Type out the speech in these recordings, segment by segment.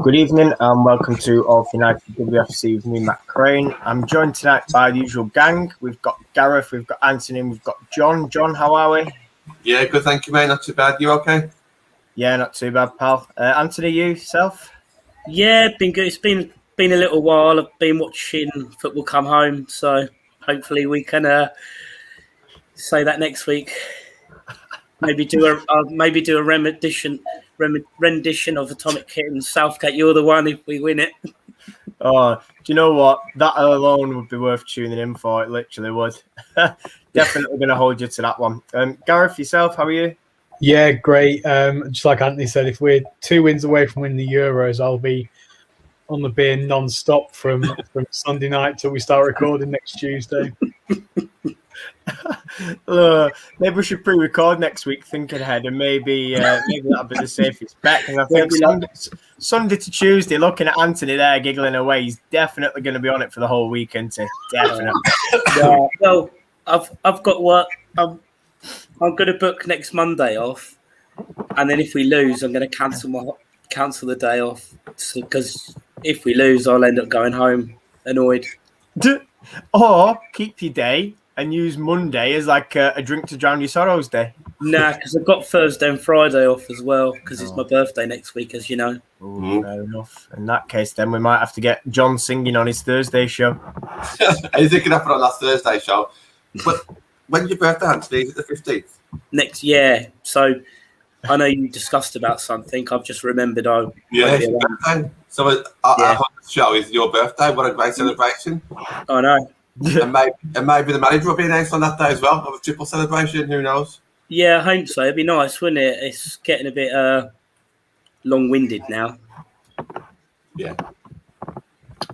Good evening and welcome to All United WFC with me, Matt Crane. I'm joined tonight by the usual gang. We've got Gareth, we've got Anthony, and we've got John. John, how are we? Yeah, good, thank you, mate. Not too bad. You okay? Yeah, not too bad, pal. Anthony, yourself? Yeah, been good. It's been a little while. I've been watching football come home, so hopefully we can say that next week. Maybe do a rendition of Atomic Kitten. Southgate, you're the one if we win it. Oh, do you know what? That alone would be worth tuning in for. It literally would. Definitely going to hold you to that one. Gareth, yourself, how are you? Yeah, great. Just like Anthony said, if we're 2 wins away from winning the Euros, I'll be on the beer non-stop from Sunday night till we start recording next Tuesday. Maybe we should pre-record next week, thinking ahead, and maybe that'll be the safest bet. And I think Sunday to Tuesday, looking at Anthony there giggling away, he's definitely going to be on it for the whole week, isn't he? Definitely. Yeah. Well, I've got work. I'm going to book next Monday off, and then if we lose, I'm going to cancel the day off because if we lose, I'll end up going home annoyed. Or keep your day and use Monday as like a drink to drown your sorrows day. Nah, because I've got Thursday and Friday off as well because it's my birthday next week, as you know. Ooh, fair enough. In that case, then we might have to get John singing on his Thursday show. He's thinking up on last Thursday show. But when's your birthday, Anthony? Is it the 15th? Next year. So I know you discussed about something. I've just remembered. Yeah, it's your birthday. So our show is your birthday. What a great celebration. I know. and maybe the manager will be announced on that day as well, of a triple celebration. Who knows? Yeah, I hope so. It'd be nice, wouldn't it? It's getting a bit long-winded now. Yeah.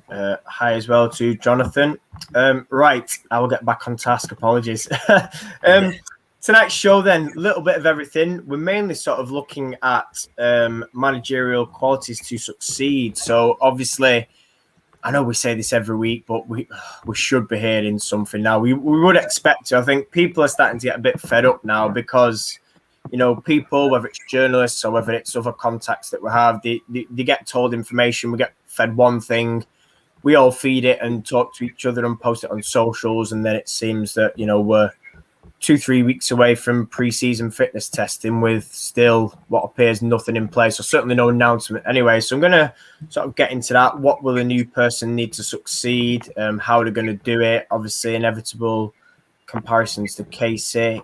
Hi as well to Jonathan. Right, I will get back on task. Apologies. Tonight's show, then, a little bit of everything. We're mainly sort of looking at managerial qualities to succeed. So, obviously, I know we say this every week, but we should be hearing something now. We would expect to. I think people are starting to get a bit fed up now because, you know, people, whether it's journalists or whether it's other contacts that we have, they get told information. We get fed one thing. We all feed it and talk to each other and post it on socials. And then it seems that, you know, we're 2-3 weeks away from pre-season fitness testing with still what appears nothing in place, or certainly no announcement anyway. So I'm going to sort of get into that. What will a new person need to succeed? How they're going to do it? Obviously, inevitable comparisons to Casey,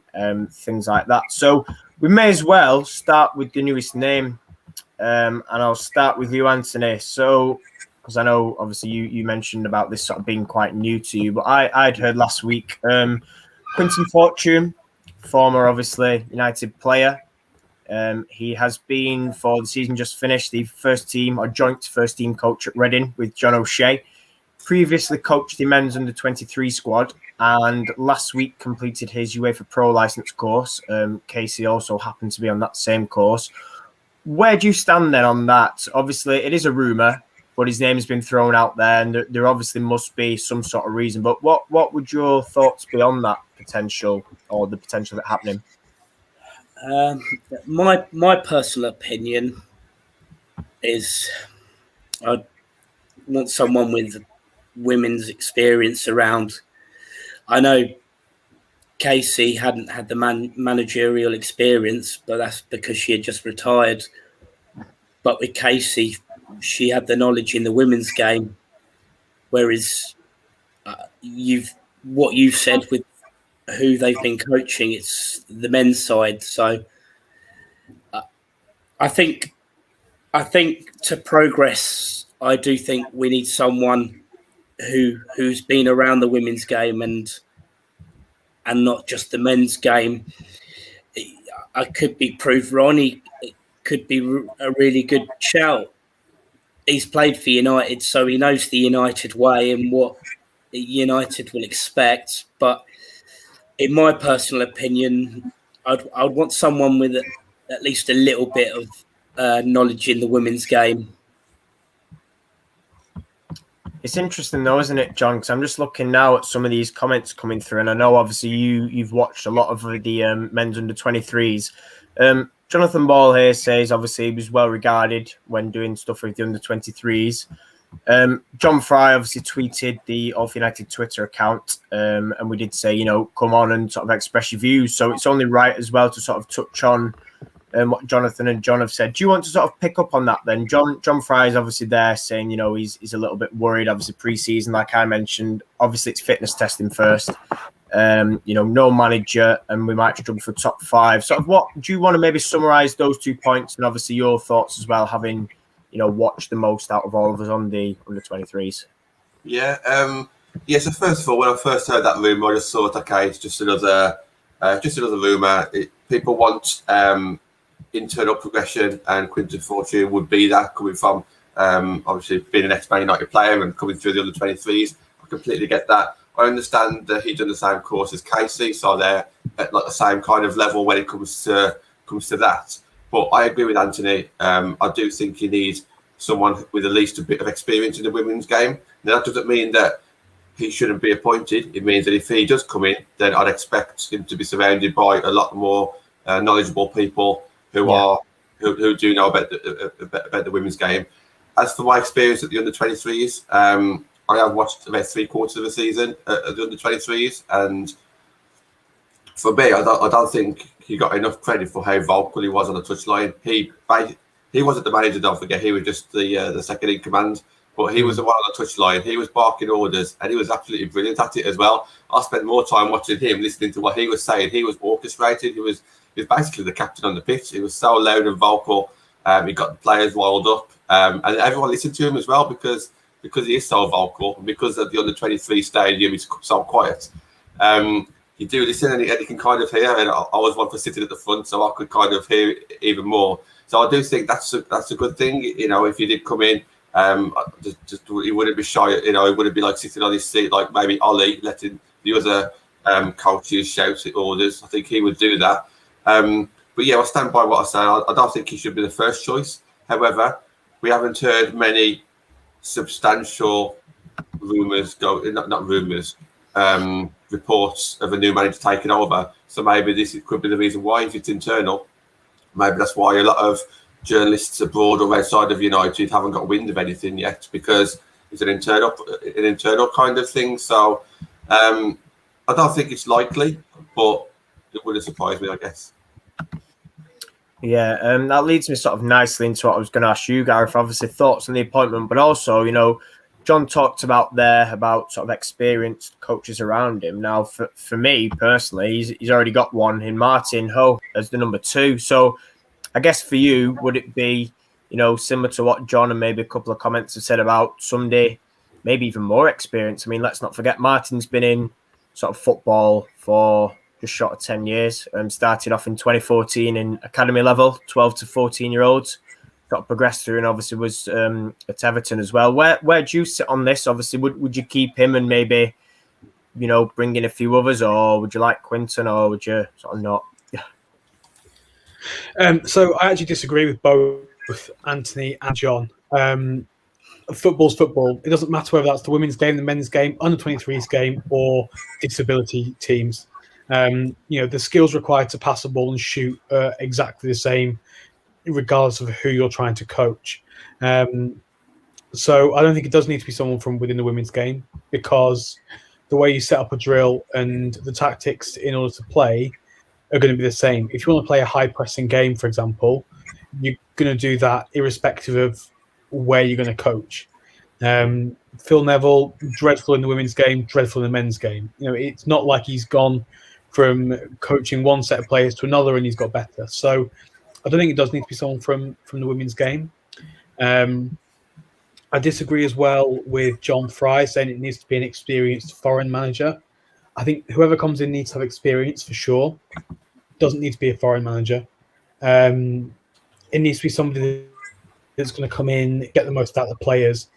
things like that. So we may as well start with the newest name, and I'll start with you, Anthony. So, because I know obviously you mentioned about this sort of being quite new to you, but I'd heard last week. Quinton Fortune, former, obviously, United player. He has been, for the season just finished, the first team or joint first team coach at Reading with John O'Shea. Previously coached the men's under-23 squad and last week completed his UEFA Pro licence course. Casey also happened to be on that same course. Where do you stand then on that? Obviously, it is a rumour, but his name has been thrown out there, and there obviously must be some sort of reason. But what would your thoughts be on that potential, or the potential of it happening? My personal opinion is I want someone with women's experience around. I know Casey hadn't had the managerial experience, but that's because she had just retired. But with Casey, she had the knowledge in the women's game, whereas what you've said with who they've been coaching, it's the men's side. So I think to progress, I do think we need someone who's been around the women's game and not just the men's game. I could be proved wrong. It could be a really good shout. He's played for United, so he knows the United way and what United will expect. But in my personal opinion, I'd want someone with at least a little bit of knowledge in the women's game. It's interesting though, isn't it, John? Because I'm just looking now at some of these comments coming through, and I know obviously you've watched a lot of the men's under-23s. Jonathan Ball here says obviously he was well regarded when doing stuff with the under-23s. John Fry obviously tweeted the All for United Twitter account, and we did say, you know, come on and sort of express your views. So it's only right as well to sort of touch on what Jonathan and John have said. Do you want to sort of pick up on that then? John Fry is obviously there saying, you know, he's a little bit worried, obviously pre-season, like I mentioned. Obviously it's fitness testing first. You know, no manager, and we might struggle for top 5. Sort of what do you want to maybe summarise those 2 points, and obviously your thoughts as well, having, you know, watched the most out of all of us on the under-23s? Yeah. So first of all, when I first heard that rumour, I just thought, okay, it's just another rumour. People want internal progression, and Quinton Fortune would be that, coming from obviously being an ex-Man United player and coming through the under-23s. I completely get that. I understand that he's done the same course as Casey, so they're at like the same kind of level when it comes to that. But I agree with Anthony. I do think he needs someone with at least a bit of experience in the women's game. Now, that doesn't mean that he shouldn't be appointed. It means that if he does come in, then I'd expect him to be surrounded by a lot more knowledgeable people who do know about the women's game. As for my experience at the under-23s, I have watched about 3/4 of the season at the under-23s, and for me, I don't think he got enough credit for how vocal he was on the touchline. He wasn't the manager, don't forget. He was just the second in command, but he was the one on the touchline. He was barking orders, and he was absolutely brilliant at it as well. I spent more time watching him, listening to what he was saying. He was orchestrated. He was basically the captain on the pitch. He was so loud and vocal. He got the players riled up, and everyone listened to him as well because he is so vocal, and because of the under-23 stadium is so quiet. You do listen, and you can kind of hear, and I was one for sitting at the front, so I could kind of hear even more. So I do think that's a good thing. You know, if you did come in, he wouldn't be shy. You know, he wouldn't be like sitting on his seat like maybe Ollie, letting the other coaches shout orders. I think he would do that. But yeah, I stand by what I say. I don't think he should be the first choice. However, we haven't heard many substantial rumours reports of a new manager taking over. So maybe this could be the reason why, if it's internal. Maybe that's why a lot of journalists abroad or outside of United haven't got wind of anything yet, because it's an internal kind of thing. So I don't think it's likely, but it wouldn't surprise me, I guess. Yeah, that leads me sort of nicely into what I was going to ask you, Gareth. Obviously, thoughts on the appointment, but also, you know, John talked about sort of experienced coaches around him. Now, for me personally, he's already got one in Martin Ho as the number 2. So, I guess for you, would it be, you know, similar to what John and maybe a couple of comments have said about Sunday, maybe even more experience? I mean, let's not forget Martin's been in sort of football for just short of 10 years. Started off in 2014 in academy level, 12 to 14-year-olds. Got progressed through, and obviously was at Everton as well. Where do you sit on this? Obviously, would you keep him and maybe, you know, bring in a few others, or would you like Quinton, or would you sort of not? So I actually disagree with both Anthony and John. Football's football. It doesn't matter whether that's the women's game, the men's game, under-23s game, or disability teams. You know, the skills required to pass a ball and shoot are exactly the same, regardless of who you're trying to coach. So I don't think it does need to be someone from within the women's game, because the way you set up a drill and the tactics in order to play are going to be the same. If you want to play a high-pressing game, for example, you're going to do that irrespective of where you're going to coach. Phil Neville, dreadful in the women's game, dreadful in the men's game. You know, it's not like he's gone from coaching one set of players to another and he's got better. So I don't think it does need to be someone from the women's game. I disagree as well with John Fry saying it needs to be an experienced foreign manager. I think whoever comes in needs to have experience for sure. Doesn't need to be a foreign manager. It needs to be somebody that's going to come in, get the most out of the players.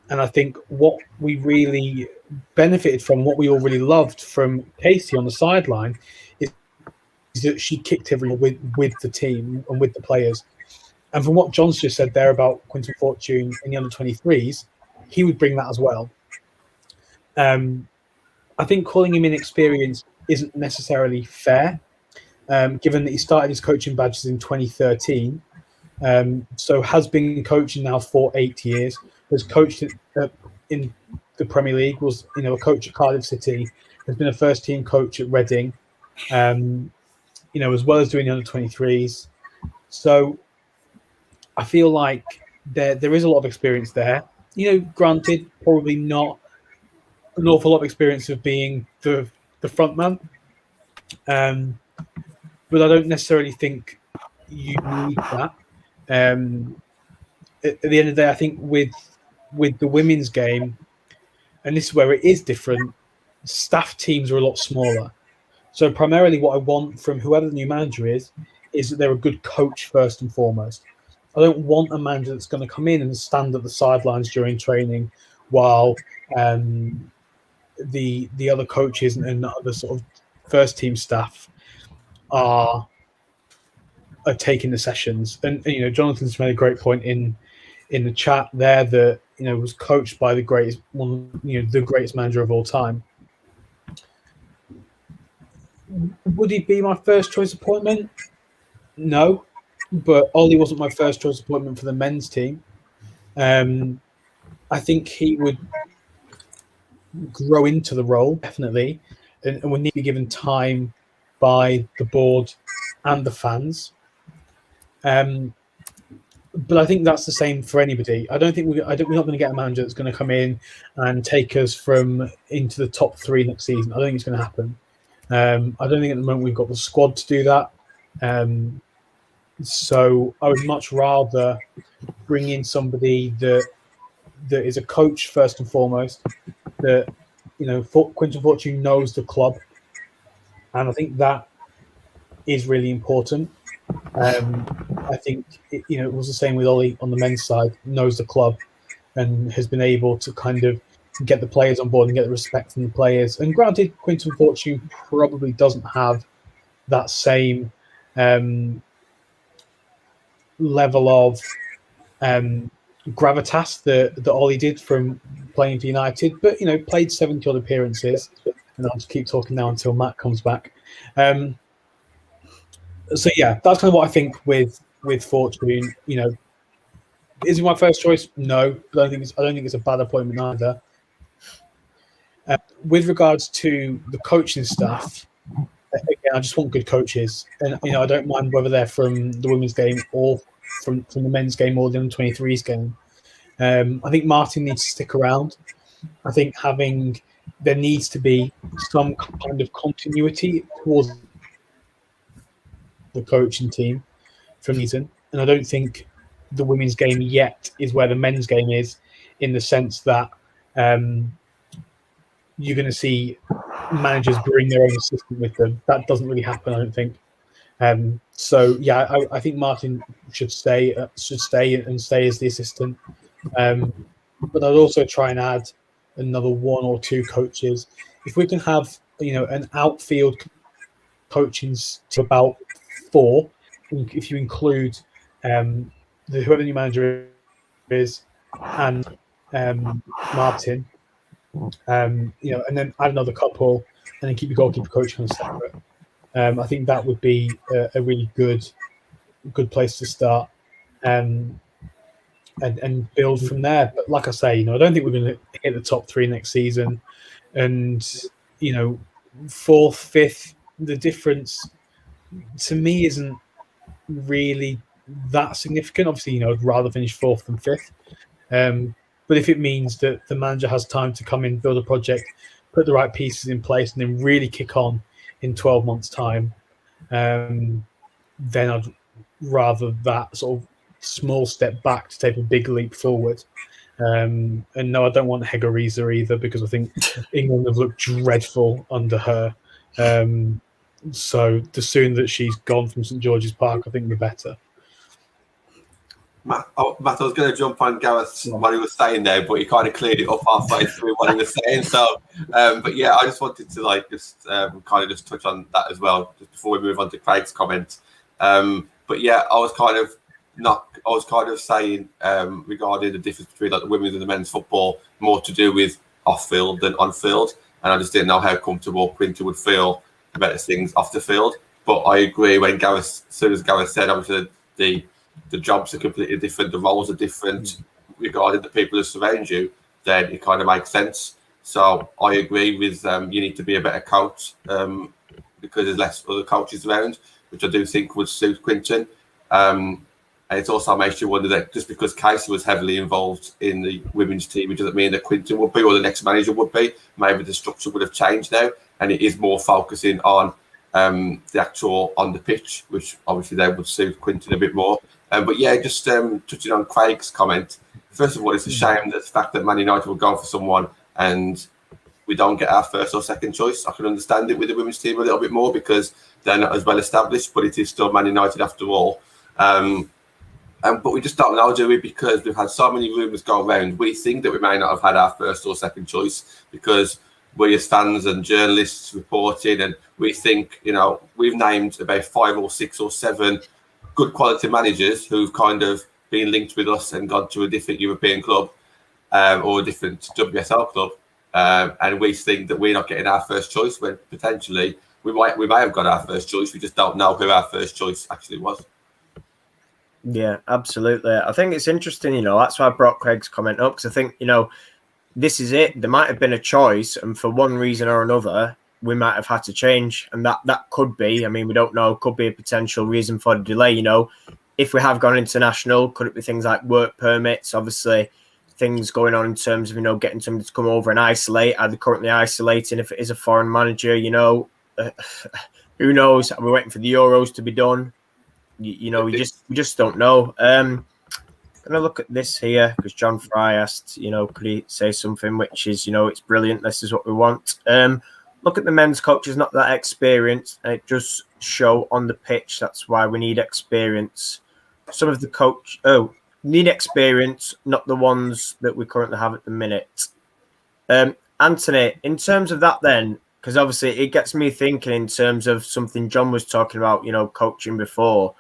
And I think what we really benefited from, what we all really loved from Casey on the sideline, is that she kicked everyone with the team and with the players. And from what John's just said there about Quinton Fortune in the under-23s, he would bring that as well. I think calling him inexperienced isn't necessarily fair. given that he started his coaching badges in 2013. So has been coaching now for 8 years. Has coached in the Premier League. Was a coach at Cardiff City. Has been a first team coach at Reading. As well as doing the under 23s. So I feel like there is a lot of experience there. Granted, probably not an awful lot of experience of being the front man. But I don't necessarily think you need that. At the end of the day, I think with the women's game, and this is where it is different, staff teams are a lot smaller. So primarily what I want from whoever the new manager is that they're a good coach first and foremost. I don't want a manager that's going to come in and stand at the sidelines during training while the other coaches and other sort of first team staff are taking the sessions. And Jonathan's made a great point in the chat there that was coached by the greatest manager of all time. Would he be my first choice appointment? No, but Ollie wasn't my first choice appointment for the men's team. I think he would grow into the role, definitely, and would need to be given time by the board and the fans. But I think that's the same for anybody. I don't think we're not going to get a manager that's going to come in and take us into the top 3 next season. I don't think it's going to happen. I don't think at the moment we've got the squad to do that. So I would much rather bring in somebody that is a coach first and foremost. That Quinton Fortune knows the club, and I think that is really important. I think it was the same with Ollie on the men's side. Knows the club and has been able to kind of get the players on board and get the respect from the players. And granted, Quinton Fortune probably doesn't have that same level of gravitas that Ollie did from playing for United, but played 70 odd appearances. And I'll just keep talking now until Matt comes back. So yeah, that's kind of what I think with Fortune. Is he my first choice? No, but I don't think it's a bad appointment either. With regards to the coaching staff, again, I just want good coaches, and I don't mind whether they're from the women's game or from the men's game or the under 23s game. I think Martin needs to stick around. I think there needs to be some kind of continuity towards the coaching team from season, and I don't think the women's game yet is where the men's game is, in the sense that you're going to see managers bring their own assistant with them. That doesn't really happen, I don't think. So yeah, I think Martin should stay and stay as the assistant. But I'd also try and add another 1 or 2 coaches. If we can have an outfield coaching to about 4, if you include whoever the new manager is and Martin, and then add another couple, and then keep your goalkeeper coach kind of separate. I think that would be a really good place to start, and build from there. But like I say, I don't think we're going to hit the top 3 next season, and 4th, 5th, the difference to me isn't really that significant. Obviously, I'd rather finish 4th than 5th. But if it means that the manager has time to come in, build a project, put the right pieces in place, and then really kick on in 12 months' time, then I'd rather that sort of small step back to take a big leap forward. And no, I don't want Hegariza either, because I think England have looked dreadful under her. So the sooner that she's gone from St George's Park, I think the better. Matt, I was going to jump on Gareth what he was saying there, but he kind of cleared it up halfway through what he was saying. So, but yeah, I just wanted to kind of just touch on that as well, just before we move on to Craig's comment. But yeah, I was kind of saying regarding the difference between the women's and the men's football, more to do with off field than on field, and I just didn't know how comfortable Quinton would feel about things off the field. But I agree when Gareth, as soon as Gareth said, obviously the jobs are completely different, the roles are different regarding the people who surround you, then it kind of makes sense. So I agree with you need to be a better coach because there's less other coaches around, which I do think would suit Quinton. And it also makes you wonder that just because Casey was heavily involved in the women's team, it doesn't mean that Quinton would be or the next manager would be. Maybe the structure would have changed now, and it is more focusing on the actual on the pitch, which obviously they would suit Quinton a bit more. But yeah, just touching on Craig's comment. First of all, it's a shame that the fact that Man United will go for someone and we don't get our first or second choice. I can understand it with the women's team a little bit more because they're not as well established, but it is still Man United after all. But we just don't know, do we? Because we've had so many rumours go around. We think that we may not have had our first or second choice because we as fans and journalists reporting, and we think, you know, we've named about 5 or 6 or 7 good quality managers who've kind of been linked with us and gone to a different European club or a different WSL club. And we think that we're not getting our first choice when potentially we may have got our first choice. We just don't know who our first choice actually was. Yeah, absolutely. I think it's interesting, you know, that's why I brought Craig's comment up, because I think, you know, this is it. There might have been a choice, and for one reason or another, we might have had to change. And that could be, I mean, we don't know, could be a potential reason for the delay, you know. If we have gone international, could it be things like work permits? Obviously, things going on in terms of, you know, getting somebody to come over and isolate. Are they currently isolating if it is a foreign manager, you know? Who knows? Are we waiting for the Euros to be done? You know, we just don't know. Gonna look at this here because John Fry asked, you know, could he say something which is, you know, it's brilliant. This is what we want. Look at the men's coaches, not that experienced, and it does show on the pitch. That's why we need experience. Some of the need experience, not the ones that we currently have at the minute. Anthony, in terms of that, then, because obviously it gets me thinking in terms of something John was talking about, you know, coaching before.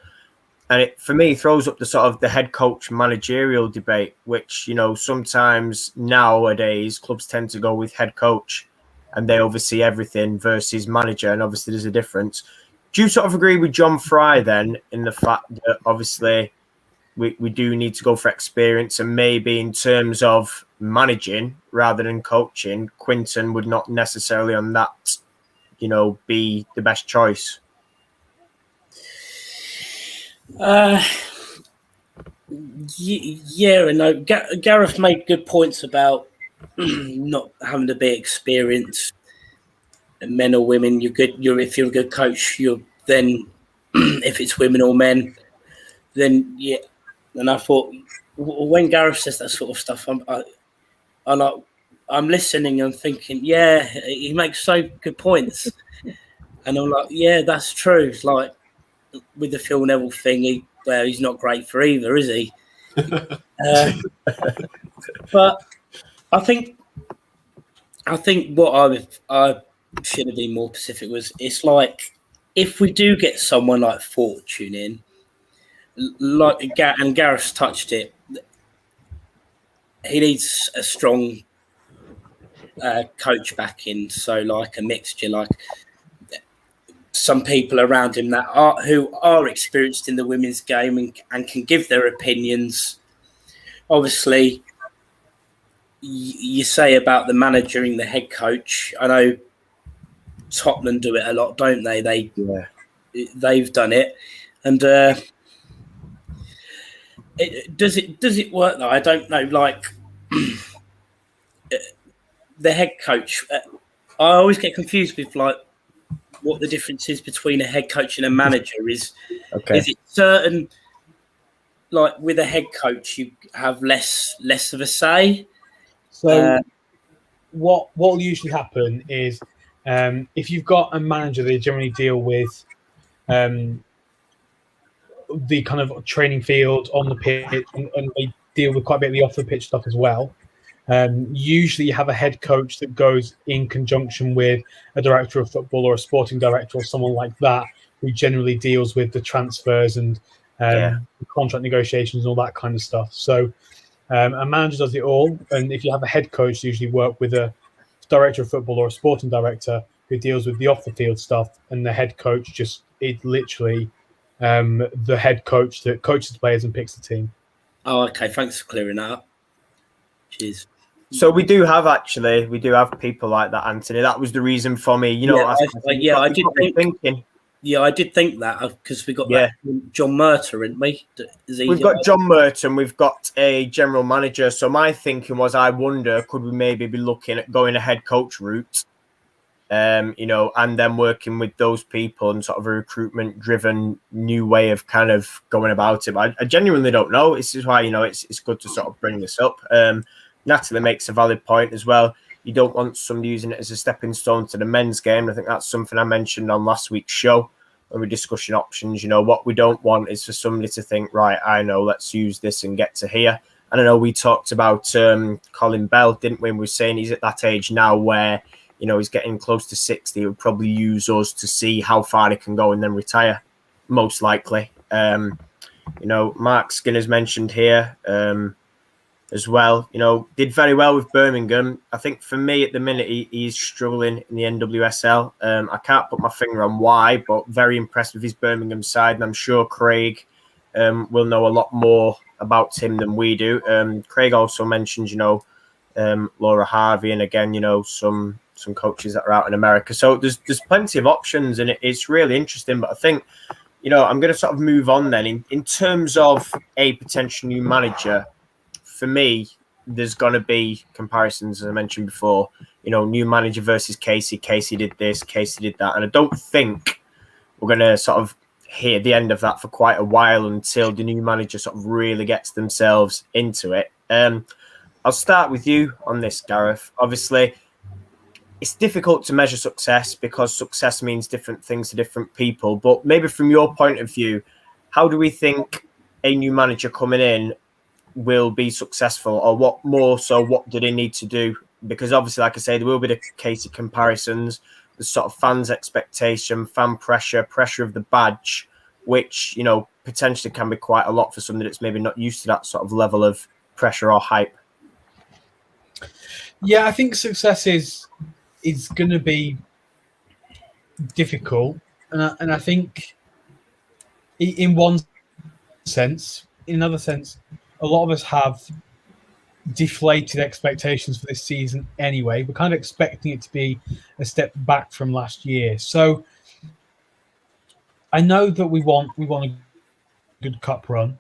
And it, for me, throws up the sort of the head coach managerial debate, which, you know, sometimes nowadays clubs tend to go with head coach and they oversee everything versus manager. And obviously there's a difference. Do you sort of agree with John Fry then in the fact that obviously we do need to go for experience, and maybe in terms of managing rather than coaching, Quinton would not necessarily on that, you know, be the best choice? Yeah, and no. Gareth made good points about not having to be experienced, men or women. If you're a good coach, you're then if it's women or men, then yeah. And I thought when Gareth says that sort of stuff, I'm listening and thinking, yeah, he makes so good points, and I'm like, yeah, that's true. It's like with the Phil Neville thing, he's not great for either, is he? But I think what I should have been more specific was, it's like if we do get someone like Fortune in, and Gareth's touched it, he needs a strong coach back in. So like a mixture, like some people around him who are experienced in the women's game and can give their opinions. Obviously, you say about the manager and the head coach. I know Tottenham do it a lot, don't they? They've done it, and does it work though? I don't know. Like the head coach, I always get confused with like what the difference is between a head coach and a manager. Is it certain, like with a head coach you have less of a say? So what will usually happen is if you've got a manager, they generally deal with the kind of training field on the pitch, and they deal with quite a bit of the off the pitch stuff as well. Usually you have a head coach that goes in conjunction with a director of football or a sporting director or someone like that, who generally deals with the transfers and contract negotiations and all that kind of stuff. So a manager does it all. And if you have a head coach, you usually work with a director of football or a sporting director who deals with the off the field stuff. And the head coach just It's literally the head coach that coaches the players and picks the team. Oh, okay. Thanks for clearing that up. Cheers. So we do have people like that, Anthony. That was the reason for me, I did think. Yeah, I did think that because we got that John Murter, didn't we? We've got John Merton, we've got a general manager. So my thinking was, I wonder, could we maybe be looking at going a head coach route, and then working with those people and sort of a recruitment-driven new way of kind of going about it. But I genuinely don't know. This is why, it's good to sort of bring this up. Natalie makes a valid point as well. You don't want somebody using it as a stepping stone to the men's game. I think that's something I mentioned on last week's show when we're discussing options. What we don't want is for somebody to think, right, I know, let's use this and get to here. And I know we talked about Colin Bell, didn't we? And we were saying he's at that age now where, he's getting close to 60. He would probably use us to see how far he can go and then retire, most likely. Mark Skinner's mentioned here as well, did very well with Birmingham. I think for me at the minute, he's struggling in the NWSL. I can't put my finger on why, but very impressed with his Birmingham side. And I'm sure Craig will know a lot more about him than we do. Craig also mentioned, Laura Harvey, and again, some coaches that are out in America. So there's plenty of options, and it's really interesting. But I think, I'm going to sort of move on then in terms of a potential new manager. For me, there's going to be comparisons, as I mentioned before, new manager versus Casey. Casey did this, Casey did that. And I don't think we're going to sort of hear the end of that for quite a while until the new manager sort of really gets themselves into it. I'll start with you on this, Gareth. Obviously, it's difficult to measure success because success means different things to different people. But maybe from your point of view, how do we think a new manager coming in will be successful, or what do they need to do? Because obviously, like I say, there will be the case of comparisons, the sort of fans' expectation, fan pressure of the badge, which potentially can be quite a lot for somebody that's maybe not used to that sort of level of pressure or hype. Yeah, I think success is going to be difficult, and I think in one sense, in another sense, a lot of us have deflated expectations for this season anyway. We're kind of expecting it to be a step back from last year. So I know that we want a good cup run.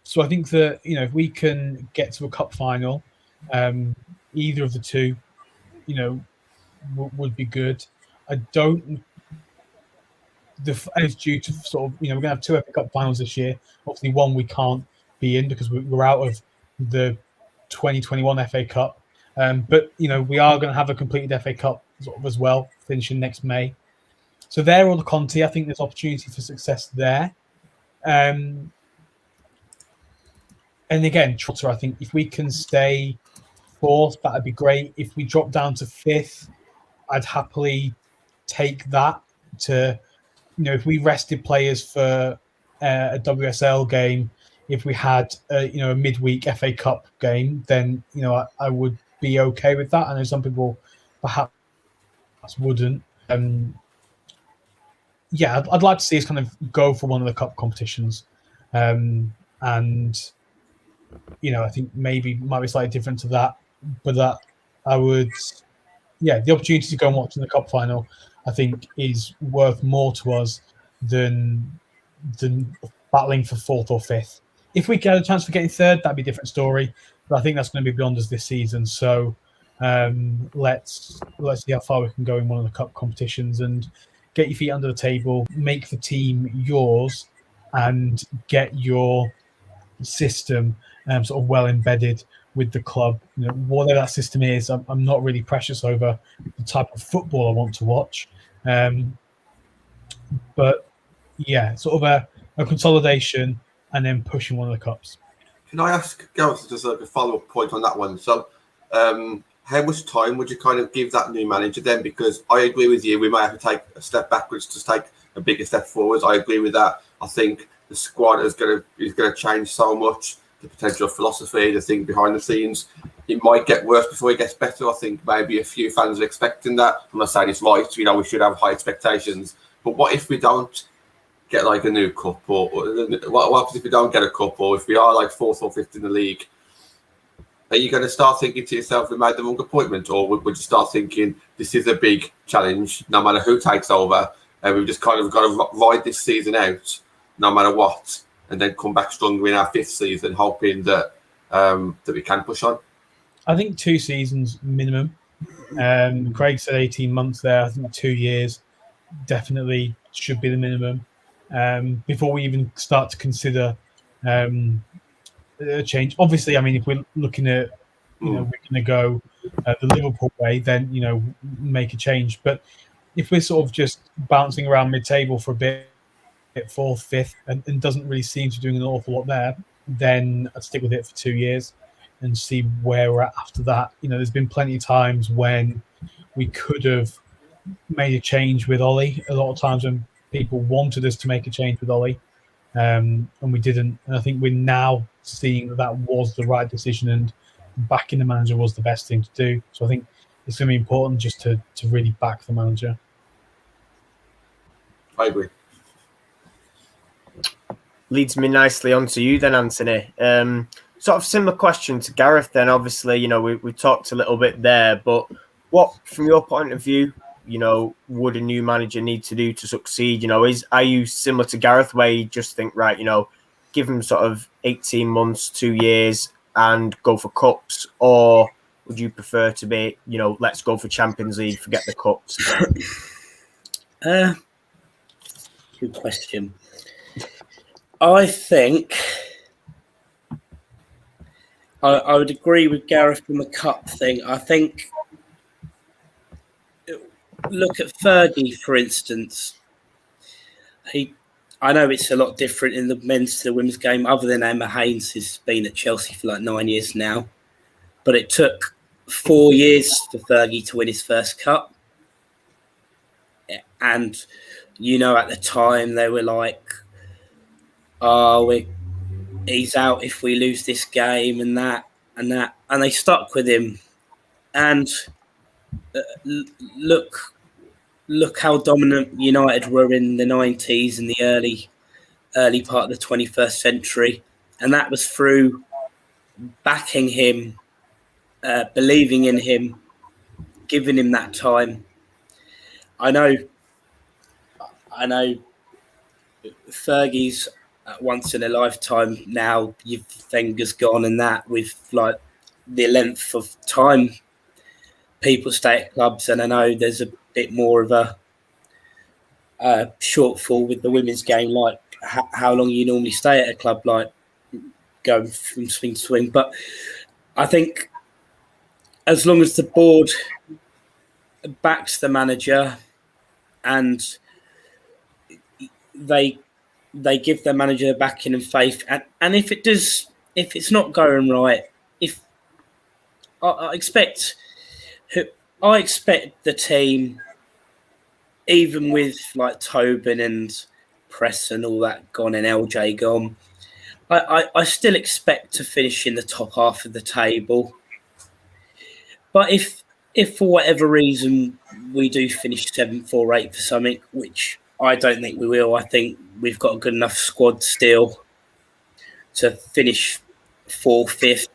So I think that, if we can get to a cup final, either of the two, would be good. It's due to sort of, we're going to have two FA Cup finals this year. Obviously, one we can't be in because we're out of the 2021 FA Cup. But, we are going to have a completed FA Cup sort of as well, finishing next May. So there, all the Conti, I think there's opportunity for success there. And again, Trotter, I think if we can stay fourth, that'd be great. If we drop down to fifth, I'd happily take that to, if we rested players for a WSL game, if we had a midweek FA Cup game, then I would be okay with that. I know some people perhaps wouldn't. I'd like to see us kind of go for one of the cup competitions, and I think maybe might be slightly different to that, but that I would, the opportunity to go and watch in the cup final, I think is worth more to us than battling for fourth or fifth. If we get a chance for getting third, that'd be a different story. But I think that's going to be beyond us this season. So let's see how far we can go in one of the cup competitions and get your feet under the table, make the team yours, and get your system sort of well embedded with the club. Whatever that system is, I'm not really precious over the type of football I want to watch. But sort of a consolidation and then pushing one of the cups. Can I ask Gareth just a follow-up point on that one? So how much time would you kind of give that new manager then? Because I agree with you, we might have to take a step backwards to take a bigger step forwards. I agree with that. I think the squad is going to change so much. The potential philosophy, the thing behind the scenes, it might get worse before it gets better. I think maybe a few fans are expecting that. I'm not saying it's right. We should have high expectations. But what if we don't? get like a new cup, or what happens if we don't get a cup, or if we are like 4th or 5th in the league? Are you going to start thinking to yourself, we made the wrong appointment, or would you start thinking this is a big challenge, no matter who takes over, and we've just kind of got to ride this season out, no matter what, and then come back stronger in our 5th season, hoping that that we can push on? I think 2 seasons minimum. Craig said 18 months there. I think 2 years definitely should be the minimum before we even start to consider a change. Obviously, I mean, if we're looking at, we're going to go the Liverpool way, then, make a change. But if we're sort of just bouncing around mid-table for a bit, 4th, 5th, and doesn't really seem to be doing an awful lot there, then I'd stick with it for 2 years and see where we're at after that. There's been plenty of times when we could have made a change with Ollie. A lot of times when people wanted us to make a change with Ollie, and we didn't. And I think we're now seeing that was the right decision, and backing the manager was the best thing to do. So I think it's going to be important just to really back the manager. I agree. Leads me nicely onto you then, Anthony. Sort of similar question to Gareth then. Obviously, we talked a little bit there, but what, from your point of view, would a new manager need to do to succeed? Are you similar to Gareth, where you just think, right, give him sort of 18 months, 2 years and go for cups? Or would you prefer to be, let's go for Champions League, forget the cups? Good question. I think I would agree with Gareth on the cup thing. I think, look at Fergie, for instance. I know it's a lot different in the men's to the women's game, other than Emma Haynes, who's been at Chelsea for like 9 years now. But it took 4 years for Fergie to win his first cup. And, at the time they were like, he's out if we lose this game and that. And they stuck with him. And look how dominant United were in the 90s and the early part of the 21st century. And that was through backing him, believing in him, giving him that time. I know Fergie's once in a lifetime now. Your Wenger's gone, and that with like the length of time people stay at clubs, and I know there's a bit more of a shortfall with the women's game, like how long you normally stay at a club, like going from swing to swing. But I think as long as the board backs the manager and they give their manager backing and faith, and if it's not going right, if I expect the team, even with like Tobin and Press and all that gone and LJ gone, I still expect to finish in the top half of the table. But if for whatever reason we do finish 7th or 8th or something, which I don't think we will, I think we've got a good enough squad still to finish 4th, 5th,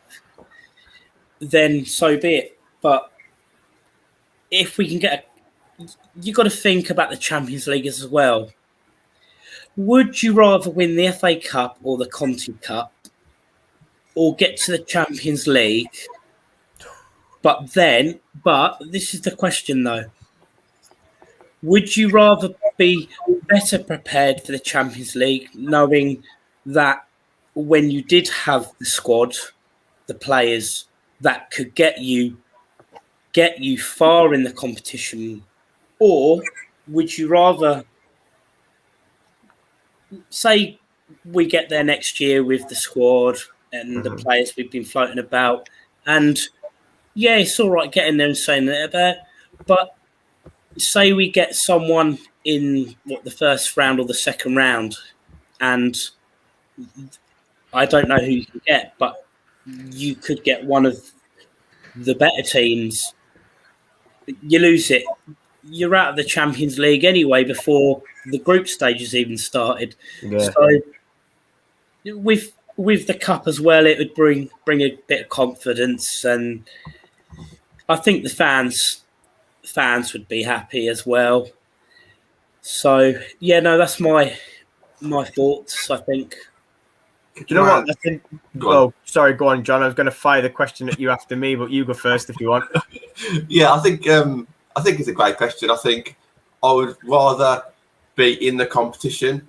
then so be it. But if we can you've got to think about the Champions League as well. Would you rather win the FA Cup or the Conti Cup, or get to the Champions League? But this is the question though. Would you rather be better prepared for the Champions League, knowing that when you did have the squad, the players that could get you far in the competition, or would you rather say we get there next year with the squad and the players we've been floating about, and yeah, it's all right getting there and saying that about, but say we get someone in the first round or the second round, and I don't know who you can get, but you could get one of the better teams. You lose it. you're out of the Champions League anyway before the group stages even started. Yeah. So with the cup as well, it would bring a bit of confidence, and I think the fans would be happy as well. So yeah, no, that's my thoughts. I think. Do you know what? I think, Go on. sorry, go on, John. I was going to fire the question at you after me, but you go first if you want. Yeah, I think it's a great question. I think I would rather be in the competition.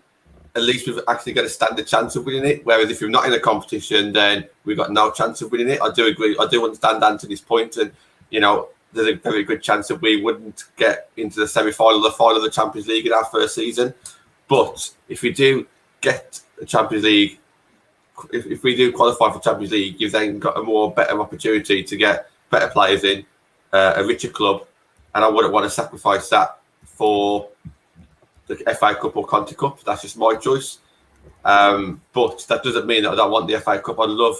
At least we've actually got a standard chance of winning it. Whereas if you're not in the competition, then we've got no chance of winning it. I do agree. I do understand Anthony's point, and there's a very good chance that we wouldn't get into the semi-final, the final of the Champions League in our first season. But if we do get the Champions League, if we do qualify for Champions League, you've then got a better opportunity to get better players in, a richer club, and I wouldn't want to sacrifice that for the FA Cup or Conti Cup. That's just my choice. But that doesn't mean that I don't want the FA Cup. I'd love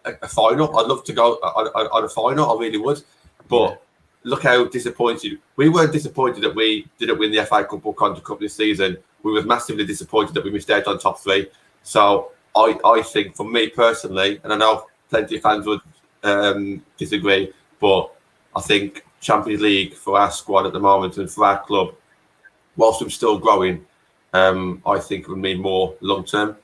a final. I'd love to go on a final. I really would. But look how disappointed we weren't. Disappointed that we didn't win the FA Cup or Conti Cup this season. We were massively disappointed that we missed out on top three. So I think, for me personally, and I know plenty of fans would disagree, but I think Champions League for our squad at the moment and for our club, whilst I'm still growing, I think it would mean more long term.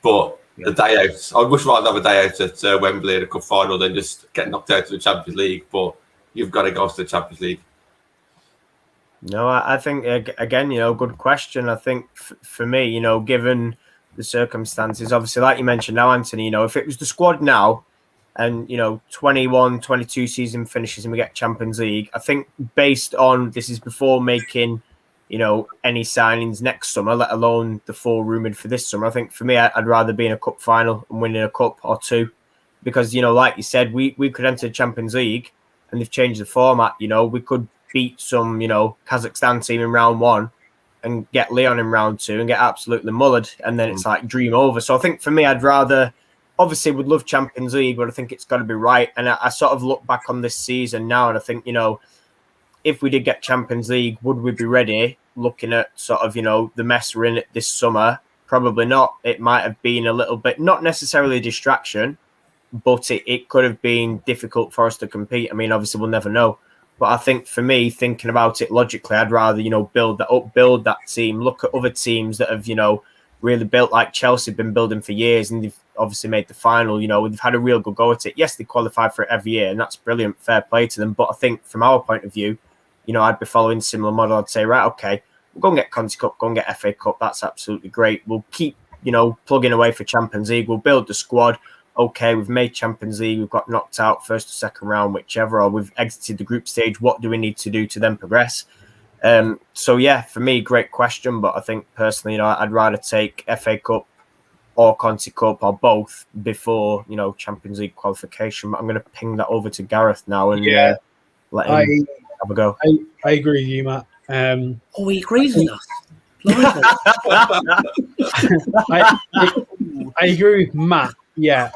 But the day out, I'd much rather have a day out at Wembley in a cup final than just get knocked out of the Champions League. But you've got to go to the Champions League. No, I think, again, good question. I think for me, given the circumstances, obviously, like you mentioned now, Anthony, if it was the squad now and, 21, 22 season finishes and we get Champions League, I think based on, this is before making, any signings next summer, let alone the four rumoured for this summer, I think for me, I'd rather be in a cup final and winning a cup or two because, like you said, we could enter the Champions League and they've changed the format, we could beat some, Kazakhstan team in round one and get Leon in round two and get absolutely mullered, and then it's like dream over. So I think for me, I'd rather, obviously would love Champions League, but I think it's got to be right. And I sort of look back on this season now and I think, if we did get Champions League, would we be ready? Looking at sort of, the mess we're in it this summer, probably not. It might have been a little bit, not necessarily a distraction, but it could have been difficult for us to compete. I mean, obviously we'll never know. But I think for me, thinking about it logically, I'd rather, build that team, look at other teams that have, really built, like Chelsea, been building for years, and they've obviously made the final. They've had a real good go at it. Yes, they qualify for it every year, and that's brilliant, fair play to them. But I think from our point of view, I'd be following a similar model. I'd say, right, okay, we'll go and get Conti Cup, go and get FA Cup. That's absolutely great. We'll keep, plugging away for Champions League. We'll build the squad. Okay, we've made Champions League, we've got knocked out first or second round, whichever, or we've exited the group stage. What do we need to do to then progress? So yeah, for me, great question. But I think personally, I'd rather take FA Cup or Conti Cup or both before, Champions League qualification. But I'm going to ping that over to Gareth now and let him have a go. I agree with you, Matt. He agrees with us. I agree with Matt. Yeah,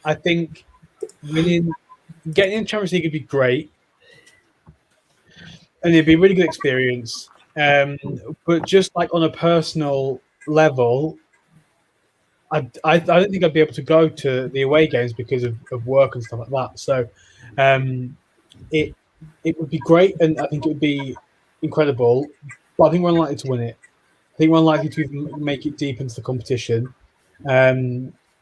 I think getting in Champions League would be great, and it'd be a really good experience. But just like on a personal level, I don't think I'd be able to go to the away games because of work and stuff like that. So, it would be great, and I think it would be incredible. But I think we're unlikely to win it. I think we're unlikely to even make it deep into the competition.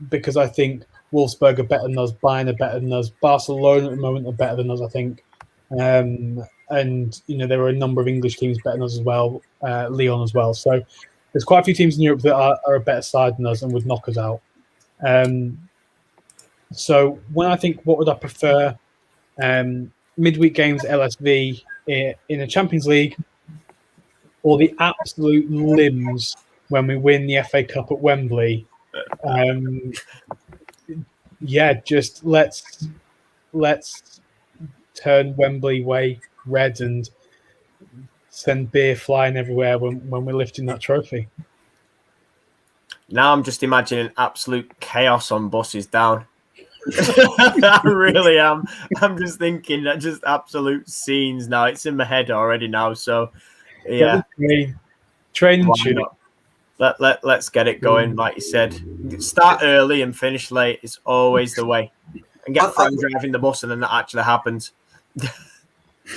Because I think Wolfsburg are better than us, Bayern are better than us, Barcelona at the moment are better than us, I think. And, there are a number of English teams better than us as well, Lyon as well. So there's quite a few teams in Europe that are a better side than us and would knock us out. So when I think, what would I prefer? Midweek games, LSV in a Champions League, or the absolute limbs when we win the FA Cup at Wembley. Just let's turn Wembley way red and send beer flying everywhere when we're lifting that trophy. Now I'm just imagining absolute chaos on buses down. I really am. I'm just thinking that just absolute scenes now. It's in my head already now. So, yeah. Train and Why tune. not? Let's get it going. Like you said, start early and finish late is always the way. And get Frank driving the bus, and then that actually happens.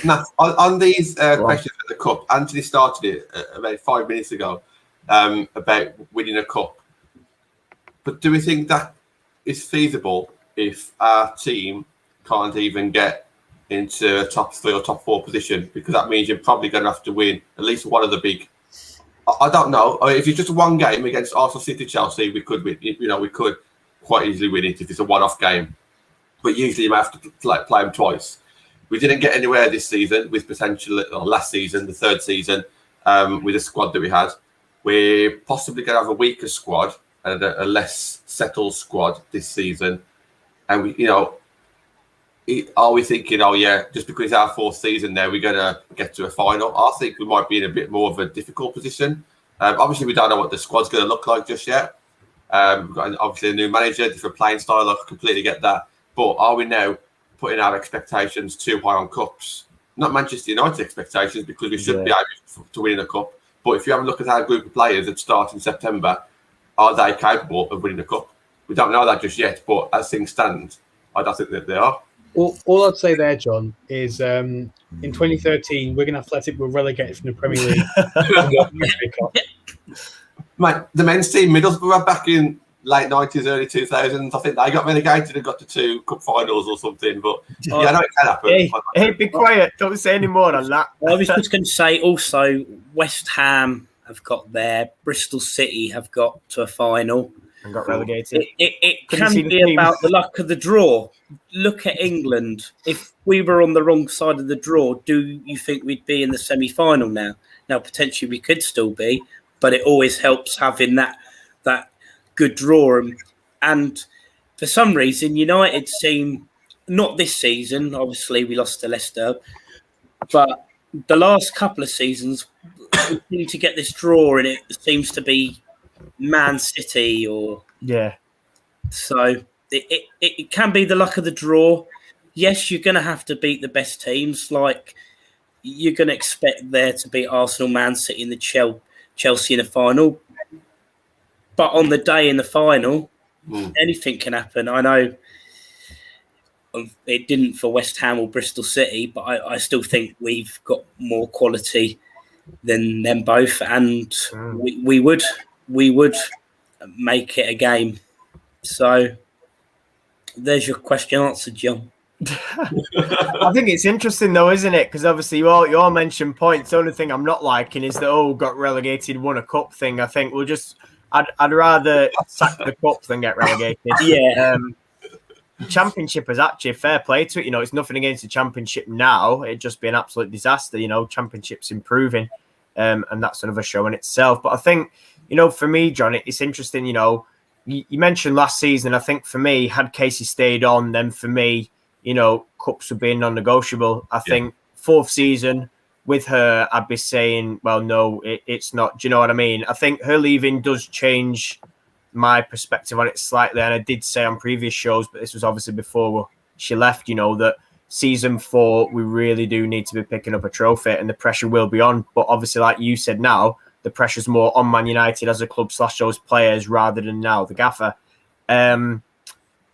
Now, on these questions at the Cup, Anthony started it about 5 minutes ago about winning a Cup. But do we think that is feasible if our team can't even get into a top 3 or top 4 position? Because that means you're probably going to have to win at least one of the big. I don't know. I mean, if it's just one game against Arsenal, City, Chelsea, we could win. We could quite easily win it if it's a one-off game. But usually you might have to play them twice. We didn't get anywhere this season with potential, or last season, the third season, with the squad that we had. We're possibly going to have a weaker squad and a less settled squad this season. And are we thinking, oh yeah, just because it's our 4th season there, we're going to get to a final? I think we might be in a bit more of a difficult position. Obviously, we don't know what the squad's going to look like just yet. We've got obviously a new manager, different playing style. I completely get that. But are we now putting our expectations too high on cups? Not Manchester United expectations, because we should be able to win a cup. But if you have a look at our group of players that start in September, are they capable of winning a cup? We don't know that just yet, but as things stand, I don't think that they are. All I'd say there, John, is in 2013, Wigan Athletic were relegated from the Premier League. Mate, the men's team, Middlesbrough, back in late 90s, early 2000s, I think they got relegated and got to 2 cup finals or something. But I know it can happen. Hey, be quiet. Don't say any more on that. I was just going to say also, West Ham have got there. Bristol City have got to a final. And got relegated. It can be about the luck of the draw. Look at England. If we were on the wrong side of the draw, do you think we'd be in the semi-final now? Now, potentially we could still be, but it always helps having that good draw. And for some reason, United seem, not this season, obviously we lost to Leicester, but the last couple of seasons, we seem to get this draw, and it seems to be Man City or... Yeah. So it can be the luck of the draw. Yes, you're going to have to beat the best teams. Like, you're going to expect there to be Arsenal, Man City, and the Chelsea in the final. But on the day in the final, anything can happen. I know it didn't for West Ham or Bristol City, but I still think we've got more quality than them both, and we would make it a game. So there's your question answered, John. I think it's interesting though, isn't it? Because obviously you all mentioned points. The only thing I'm not liking is the got relegated, won a cup thing. I think I'd rather sack the cup than get relegated. Yeah. Championship is actually fair play to it. It's nothing against the championship now. It'd just be an absolute disaster. Championship's improving, and that's another show in itself. But I think, for me, John, it's interesting. You mentioned last season. I think for me, had Casey stayed on, then for me, cups would be non-negotiable. I think 4th season with her, I'd be saying, well, no, it's not. Do you know what I mean? I think her leaving does change my perspective on it slightly. And I did say on previous shows, but this was obviously before she left, that season 4, we really do need to be picking up a trophy and the pressure will be on. But obviously, like you said now, the pressure's more on Man United as a club / those players rather than now the gaffer.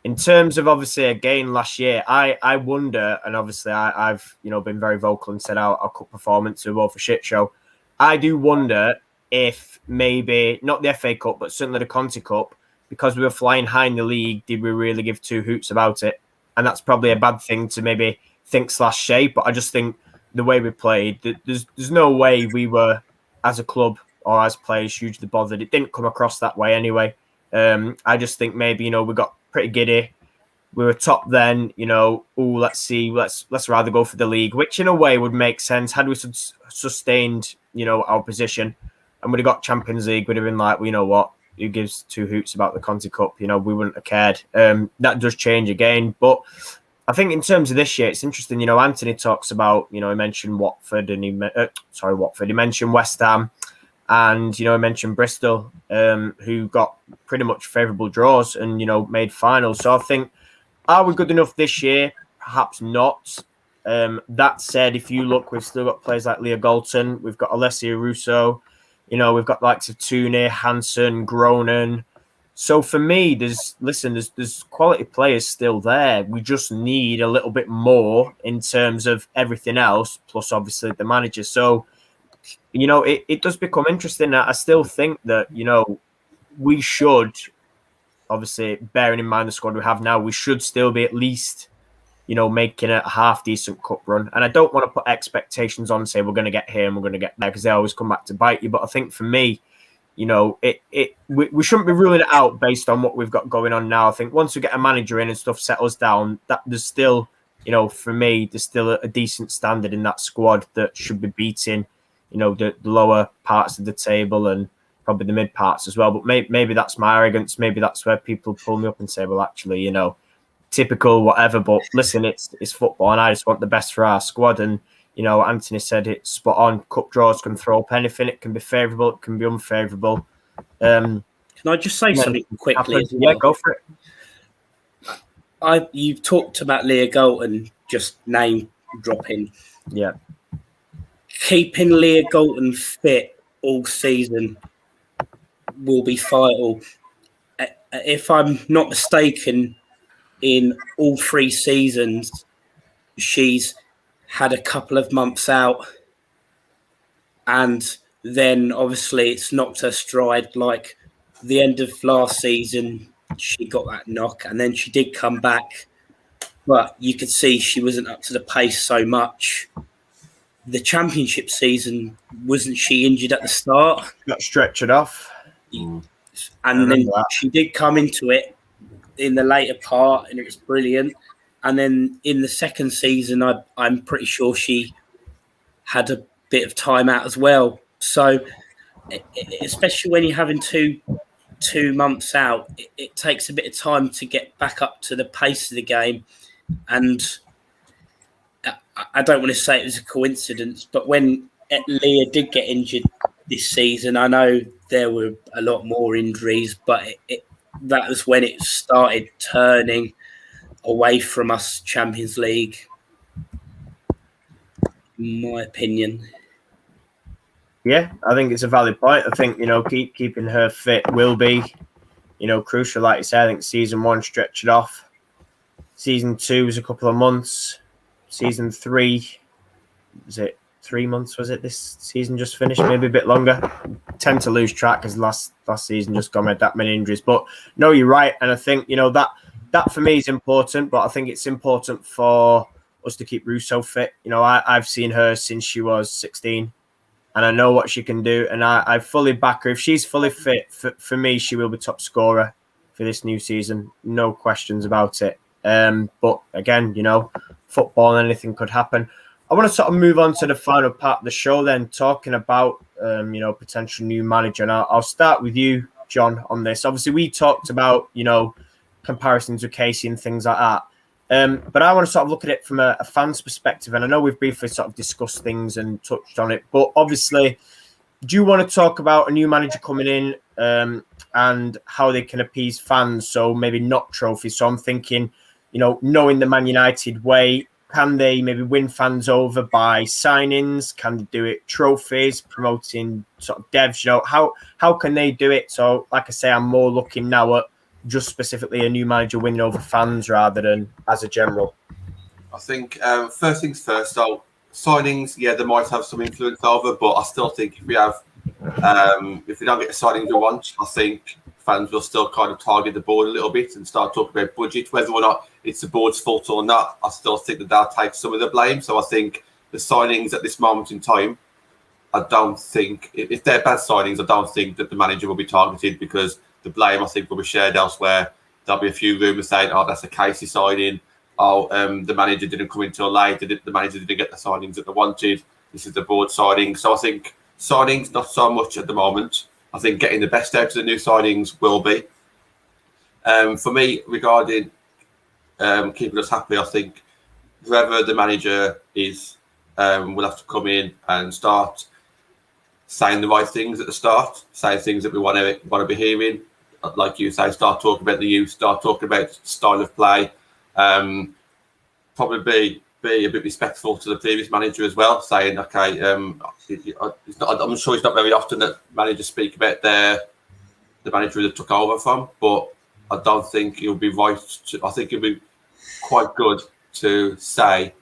In terms of obviously again last year, I wonder, and obviously I've been very vocal and said our cup performance was both a shit show. I do wonder if maybe not the FA Cup, but certainly the Conti Cup, because we were flying high in the league, did we really give 2 hoots about it? And that's probably a bad thing to maybe think / say. But I just think the way we played, there's no way we were as a club or as players hugely bothered. It didn't come across that way anyway. I just think maybe we got pretty giddy. We were top then, let's see, let's rather go for the league, which in a way would make sense had we sustained, our position and we'd have got Champions League, we'd have been like, well, you know what, who gives 2 hoots about the Conti Cup? We wouldn't have cared. That does change again. But I think in terms of this year, it's interesting, Anthony talks about, he mentioned Watford and he mentioned West Ham and, he mentioned Bristol, who got pretty much favourable draws and, made finals. So I think Are we good enough this year? Perhaps not. That said, if you look, we've still got players like Leah Galton. We've got Alessia Russo. We've got the likes of Tooney, Hansen, Gronen. So for me, there's quality players still there. We just need a little bit more in terms of everything else, plus obviously the manager. So, it does become interesting. I still think that, we should, obviously, bearing in mind the squad we have now, we should still be at least, making a half decent cup run. And I don't want to put expectations on and say we're going to get here and we're going to get there, because they always come back to bite you. But I think for me, we shouldn't be ruling it out based on what we've got going on now. I think once we get a manager in and stuff settles down, that there's still, for me, there's still a decent standard in that squad that should be beating, the lower parts of the table and probably the mid parts as well. But maybe that's my arrogance. Maybe that's where people pull me up and say, well, actually, typical, whatever. But listen, it's football, and I just want the best for our squad. And Anthony said it's spot on. Cup draws can throw up anything. It can be favourable. It can be unfavourable. Can I just say something quickly? Yeah, go for it. You've talked about Leah Galton, just name dropping. Yeah. Keeping Leah Galton fit all season will be vital. If I'm not mistaken, in all 3 seasons, she's had a couple of months out, and then obviously it's knocked her stride. Like the end of last season, she got that knock, and then she did come back, but you could see she wasn't up to the pace so much. The championship season, wasn't she injured at the start? Got stretched off. And then she did come into it in the later part, and it was brilliant. And then in the second season, I'm pretty sure she had a bit of time out as well. So, especially when you're having two months out, it takes a bit of time to get back up to the pace of the game. And I don't want to say it was a coincidence, but when Leah did get injured this season, I know there were a lot more injuries, but that was when it started turning away from us, Champions League, in my opinion. Yeah, I think it's a valid point. I think, keeping her fit will be, crucial. Like you said, I think season 1 stretched it off. Season 2 was a couple of months. Season 3, was it 3 months? Was it this season just finished? Maybe a bit longer. Tend to lose track because last season just gone with that many injuries. But no, you're right. And I think, that for me is important, but I think it's important for us to keep Russo fit. I've seen her since she was 16, and I know what she can do, and I fully back her. If she's fully fit, for me, she will be top scorer for this new season. No questions about it. But again, football and anything could happen. I want to sort of move on to the final part of the show then, talking about, potential new manager. And I'll start with you, John, on this. Obviously, we talked about, comparisons with Casey and things like that. But I want to sort of look at it from a fan's perspective. And I know we've briefly sort of discussed things and touched on it. But obviously, do you want to talk about a new manager coming in and how they can appease fans? So maybe not trophies. So I'm thinking, knowing the Man United way, can they maybe win fans over by signings? Can they do it trophies, promoting sort of devs? How can they do it? So, like I say, I'm more looking now at just specifically a new manager winning over fans rather than as a general. I think first things first. So signings, yeah, they might have some influence over, but I still think if we don't get the signings we want, I think fans will still kind of target the board a little bit and start talking about budget, whether or not it's the board's fault or not. I still think that they'll take some of the blame. So I think the signings at this moment in time, I don't think, if they're bad signings, I don't think that the manager will be targeted, because the blame, I think, will be shared elsewhere. There'll be a few rumours saying, that's a Casey signing. The manager didn't come in till late. The manager didn't get the signings that they wanted. This is the board signing. So I think signings, not so much at the moment. I think getting the best out of the new signings will be. For me, regarding keeping us happy, I think whoever the manager is will have to come in and start saying the right things at the start, say things that we want to be hearing. Like you say, start talking about the youth, start talking about style of play. Probably be a bit respectful to the previous manager as well, saying, okay, it's not, I'm sure it's not very often that managers speak about the manager that took over from, but I don't think it would be right. I think it would be quite good to say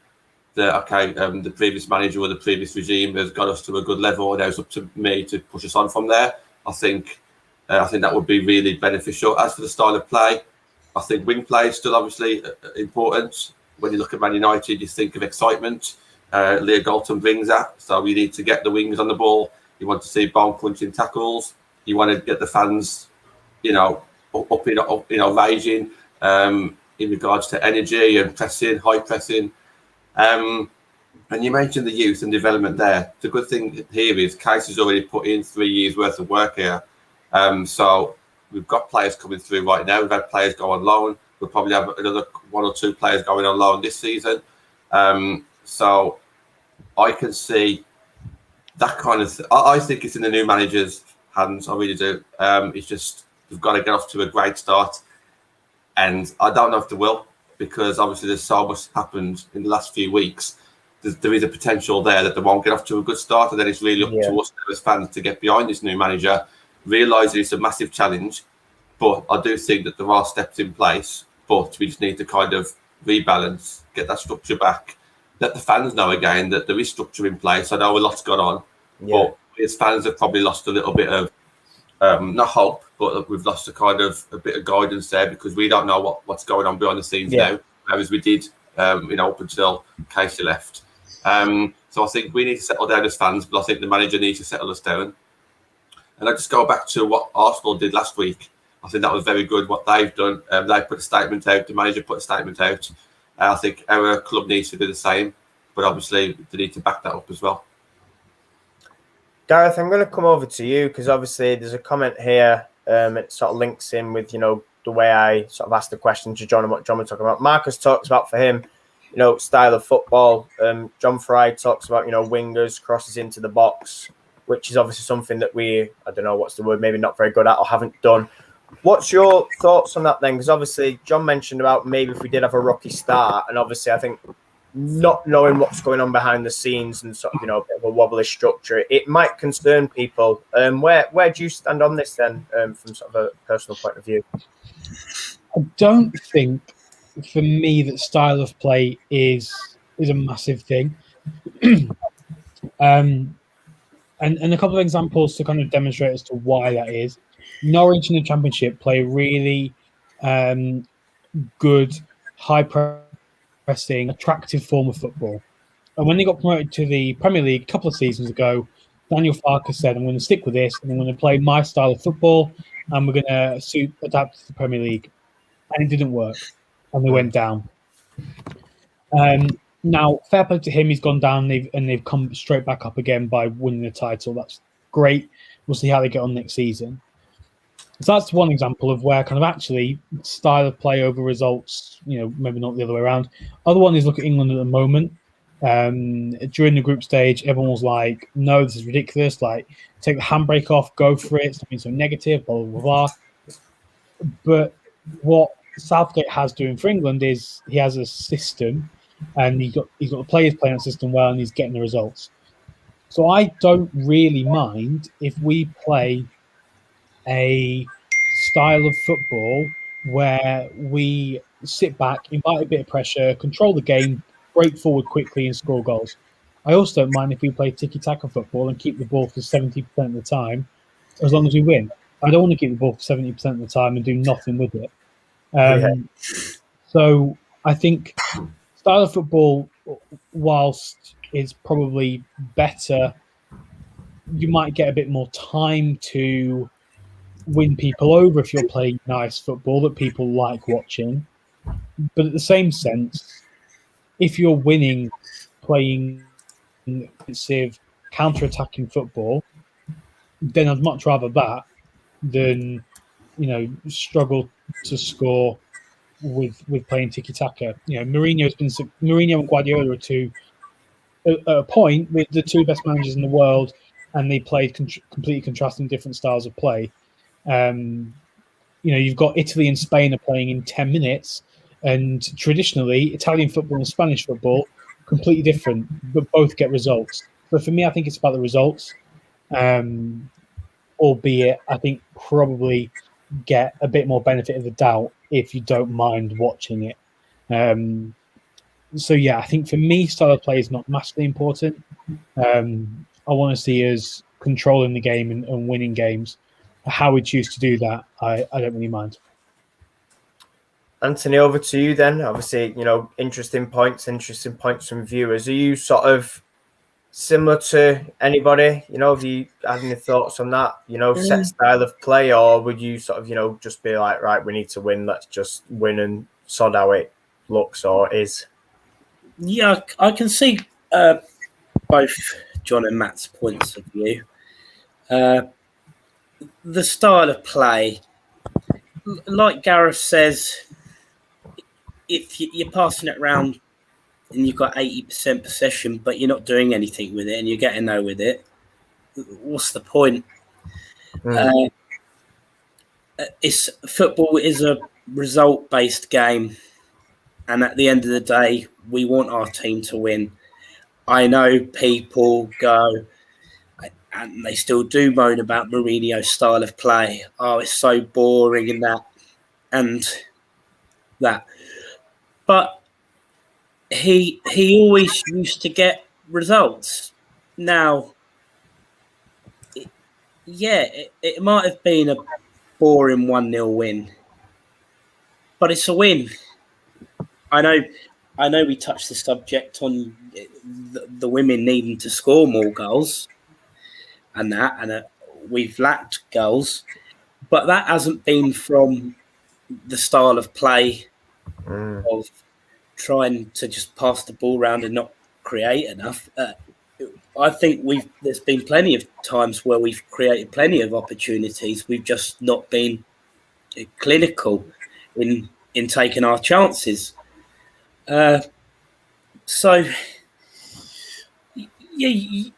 that, okay, the previous manager or the previous regime has got us to a good level, and now it's up to me to push us on from there. I think that would be really beneficial. As for the style of play, I think wing play is still obviously important. When you look at Man United, you think of excitement. Leo Galton brings that. So you need to get the wings on the ball. You want to see bone crunching tackles. You want to get the fans, up raging in regards to energy and pressing, high pressing. And you mentioned the youth and development there. The good thing here is Case has already put in 3 years worth of work here. So we've got players coming through right now. We've had players go on loan. We'll probably have another 1 or 2 players going on loan this season. So I can see that kind of I think it's in the new manager's hands. I really do. It's just we've got to get off to a great start. And I don't know if they will, because obviously there's so much happened in the last few weeks. There is a potential there that they won't get off to a good start. And then it's really up to us as fans to get behind this new manager, realise it's a massive challenge. But I do think that there are steps in place, but we just need to kind of rebalance, get that structure back, let the fans know again that there is structure in place. I know a lot's gone on, but we as fans have probably lost a little bit of, not hope, but we've lost a bit of guidance there, because we don't know what's going on behind the scenes now, whereas we did, up until Casey left. So I think we need to settle down as fans, but I think the manager needs to settle us down. And I just go back to what Arsenal did last week. I think that was very good what they've done. They put a statement out. The manager put a statement out. I think our club needs to do the same, but obviously they need to back that up as well. Gareth, I'm going to come over to you, because obviously there's a comment here. It sort of links in with, the way I sort of asked the question to John and what John was talking about. Marcus talks about, for him, style of football. John Fry talks about, wingers, crosses into the box, which is obviously something that I don't know what's the word, maybe not very good at or haven't done. What's your thoughts on that then? Because obviously John mentioned about maybe if we did have a rocky start, and obviously I think not knowing what's going on behind the scenes and sort of, a bit of a wobbly structure, it might concern people. Where do you stand on this then, from sort of a personal point of view? I don't think, for me, that style of play is a massive thing. And a couple of examples to kind of demonstrate as to why that is. Norwich in the Championship play a really good, high-pressing, attractive form of football. And when they got promoted to the Premier League a couple of seasons ago, Daniel Farke said, I'm going to stick with this, and I'm going to play my style of football, and we're going to adapt to the Premier League. And it didn't work, and they went down. Now, fair play to him, he's gone down, and they've come straight back up again by winning the title. That's great. We'll see how they get on next season. So that's one example of where kind of actually style of play over results, maybe not the other way around. Other one is look at England at the moment. During the group stage, everyone was like, no, this is ridiculous. Like, take the handbrake off, go for it. Something so negative, blah, blah, blah. But what Southgate has doing for England is he has a system, and he's got the players playing that system well, and he's getting the results. So I don't really mind if we play a style of football where we sit back, invite a bit of pressure, control the game, break forward quickly and score goals. I also don't mind if we play tiki-taka football and keep the ball for 70% of the time, as long as we win. I don't want to keep the ball for 70% of the time and do nothing with it. So I think style of football, whilst is probably better, you might get a bit more time to win people over if you're playing nice football that people like watching. But at the same sense, if you're winning playing defensive, counter-attacking football, then I'd much rather that than struggle to score with playing tiki-taka. Mourinho and Guardiola are at a point with the two best managers in the world, and they played completely contrasting different styles of play. You've got Italy and Spain are playing in 10 minutes, And traditionally, Italian football and Spanish football, completely different, but both get results. But for me, I think it's about the results. Albeit, I think probably get a bit more benefit of the doubt if you don't mind watching it. So yeah, I think for me, style of play is not massively important. I want to see us controlling the game and winning games. How we choose to do that, I don't really mind. Anthony, over to you then. Obviously, interesting points from viewers. Are you sort of similar to anybody? Have you had any thoughts on that? Set style of play, or would you sort of, just be like, right, we need to win, let's just win and sod how it looks or is? Yeah, I can see both John and Matt's points of view. The style of play, like Gareth says, if you're passing it around and you've got 80% possession, but you're not doing anything with it and you're getting nowhere with it, what's the point? Football is a result-based game, and at the end of the day, we want our team to win. I know people go, and they still do moan about Mourinho's style of play. Oh, it's so boring and that. But he always used to get results. Now, it might have been a boring 1-0 win, but it's a win. I know we touched the subject on the women needing to score more goals and we've lacked goals, but that hasn't been from the style of play of trying to just pass the ball around and not create enough. I think there's been plenty of times where we've created plenty of opportunities. We've just not been clinical in taking our chances. So, yeah,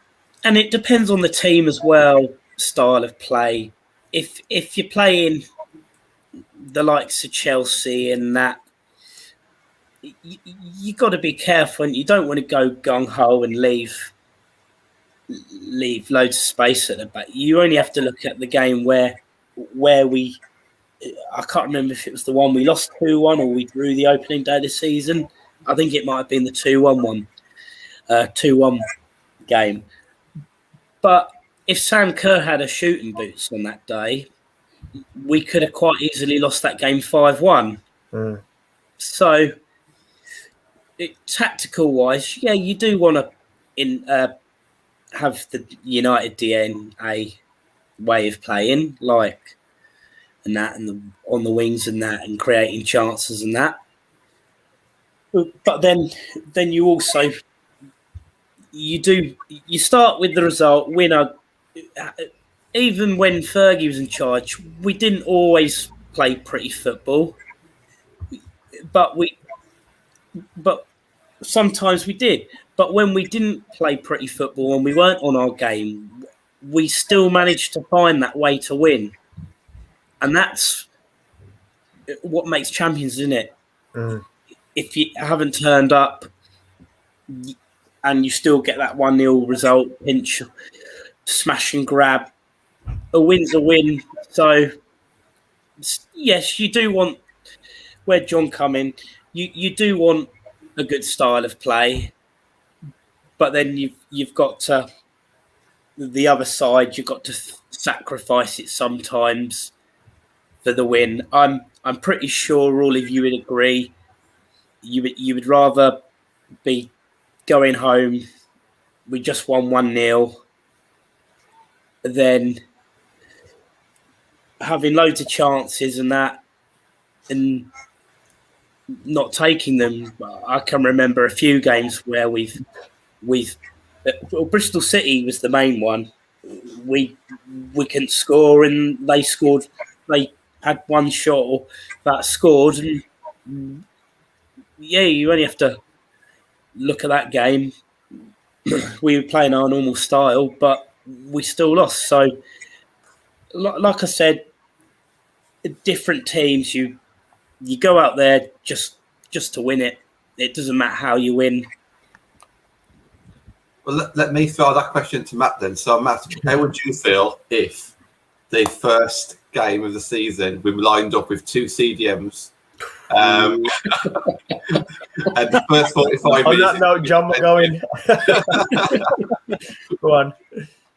and it depends on the team as well, style of play. If you're playing the likes of Chelsea and that, you got to be careful, and you don't want to go gung-ho and leave loads of space at the back. You only have to look at the game where we, I can't remember if it was the one we lost 2-1 or we drew the opening day of the season. I think it might have been the 2-1 game. But if Sam Kerr had a shooting boots on that day, we could have quite easily lost that game 5-1. So, tactical-wise, yeah, you do want to have the United DNA way of playing, like and that, and on the wings and that, and creating chances and that. But then you also you start with the result, winner. Even when Fergie was in charge, we didn't always play pretty football, but sometimes we did. But when we didn't play pretty football and we weren't on our game, we still managed to find that way to win. And that's what makes champions, isn't it? If you haven't turned up and you still get that 1-0 result, pinch, smash and grab, a win's a win. So, yes, you do want, where John come in, you do want a good style of play, but then you've got to, the other side, you've got to sacrifice it sometimes for the win. I'm pretty sure all of you would agree. You would rather be going home, we just won 1-0, than having loads of chances and that, and not taking them. I can remember a few games where we've Bristol City was the main one. We couldn't score, and they scored. They had one shot that scored, and yeah, you only have to look at that game. We were playing our normal style, but we still lost. So, like I said, different teams, you go out there just just to win it. It doesn't matter how you win. Well, let me throw that question to Matt then. So, Matt, how would you feel if the first game of the season we lined up with 2 CDMs? And the first 45 On minutes. that note, John, we're going. Go on.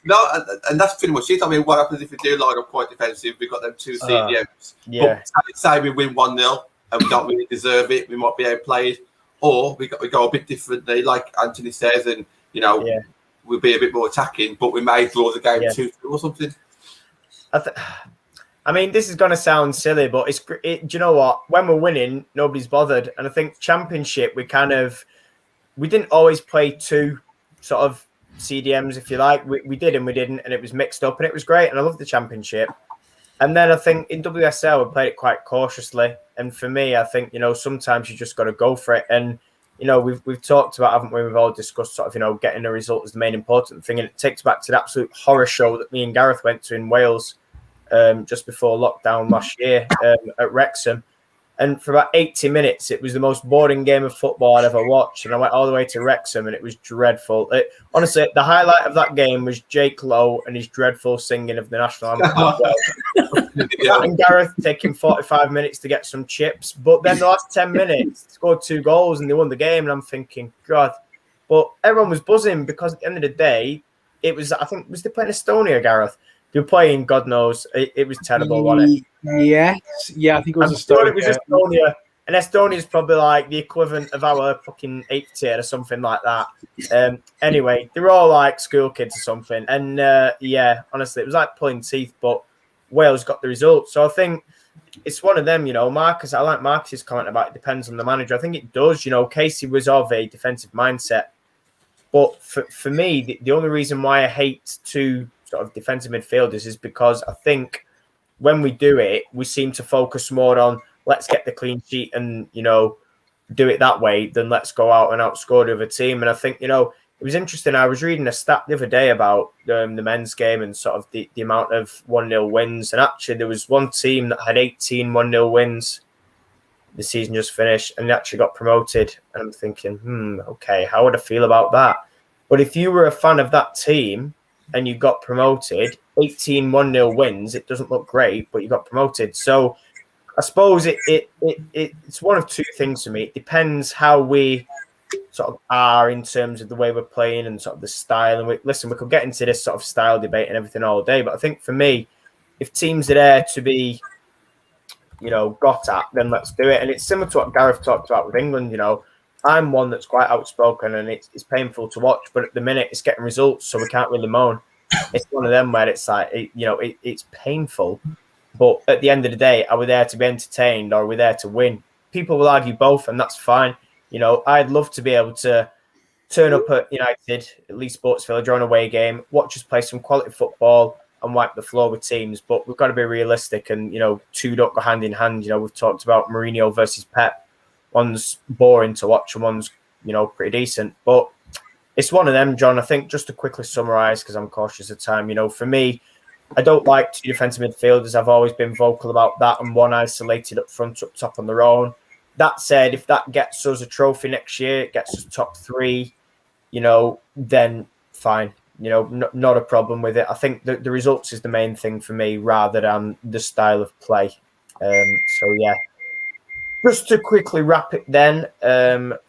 No, and that's pretty much it. I mean, what happens if we do line up quite defensive? We've got them 2 CDMs. Yeah. But say we win 1-0 and we don't really deserve it, we might be outplayed. Or we go a bit differently, like Anthony says, and, we'll be a bit more attacking, but we may draw the game 2-2 or something. I mean, this is going to sound silly, but do you know what? When we're winning, nobody's bothered. And I think Championship, we didn't always play 2 sort of CDMs, if you like. We did and we didn't, and it was mixed up, and it was great. And I love the Championship. And then I think in WSL, we played it quite cautiously. And for me, I think, sometimes you just got to go for it. And, we've talked about, haven't we? We've all discussed sort of, getting a result is the main important thing. And it takes back to the absolute horror show that me and Gareth went to in Wales just before lockdown last year at Wrexham. And for about 80 minutes, it was the most boring game of football I'd ever watched. And I went all the way to Wrexham, and it was dreadful. Honestly, the highlight of that game was Jake Lowe and his dreadful singing of the national anthem. And Gareth taking 45 minutes to get some chips. But then the last 10 minutes, scored 2 goals and they won the game. And I'm thinking, God. But everyone was buzzing because at the end of the day, it was, I think, was they playing Estonia, Gareth? They were playing, God knows. It was terrible, wasn't it? Yes. Yeah, I think it was Estonia. Sure it was Estonia. And Estonia is probably like the equivalent of our fucking 8th tier or something like that. Anyway, they were all like school kids or something. And honestly, it was like pulling teeth, but Wales got the result. So I think it's one of them, Marcus. I like Marcus's comment about it depends on the manager. I think it does. Casey was of a defensive mindset. But for me, the only reason why I hate 2 sort of defensive midfielders is because I think when we do it, we seem to focus more on let's get the clean sheet and, do it that way than let's go out and outscore the other team. And I think, it was interesting. I was reading a stat the other day about the men's game and sort of the amount of 1-0 wins. And actually, there was one team that had 18 1-0 wins. The season just finished and they actually got promoted. And I'm thinking, okay, how would I feel about that? But if you were a fan of that team and you got promoted, 18 1-0 wins, it doesn't look great, but you got promoted. So I suppose it's one of 2 things for me. It depends how we sort of are in terms of the way we're playing and sort of the style. And we could get into this sort of style debate and everything all day, but I think for me, if teams are there to be, got at, then let's do it. And it's similar to what Gareth talked about with England. I'm one that's quite outspoken and it's painful to watch, but at the minute it's getting results, so we can't really moan. It's one of them where it's like, it's painful, but at the end of the day, are we there to be entertained or are we there to win? People will argue both, and that's fine. I'd love to be able to turn up at United, at least Sports Village, or an away game, watch us play some quality football and wipe the floor with teams, but we've got to be realistic and, 2 don't go hand in hand. We've talked about Mourinho versus Pep. One's boring to watch and one's, pretty decent. But it's one of them, John. I think just to quickly summarise, because I'm cautious of time, for me, I don't like 2 defensive midfielders. I've always been vocal about that, and 1 isolated up front, up top on their own. That said, if that gets us a trophy next year, it gets us top 3, then fine. Not a problem with it. I think the results is the main thing for me rather than the style of play. So, yeah. Just to quickly wrap it then,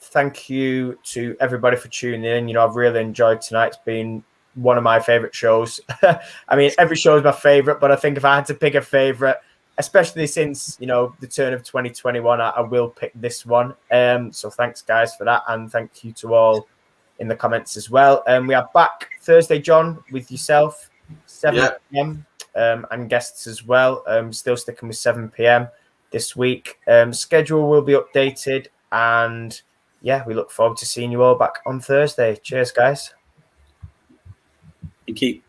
thank you to everybody for tuning in. I've really enjoyed tonight. It's been one of my favourite shows. I mean, every show is my favourite, but I think if I had to pick a favourite, especially since, the turn of 2021, I will pick this one. So thanks, guys, for that. And thank you to all in the comments as well. We are back Thursday, John, with yourself, 7 p.m. And guests as well. Still sticking with 7 p.m. this week. Schedule will be updated, and we look forward to seeing you all back on Thursday. Cheers, guys. Thank you.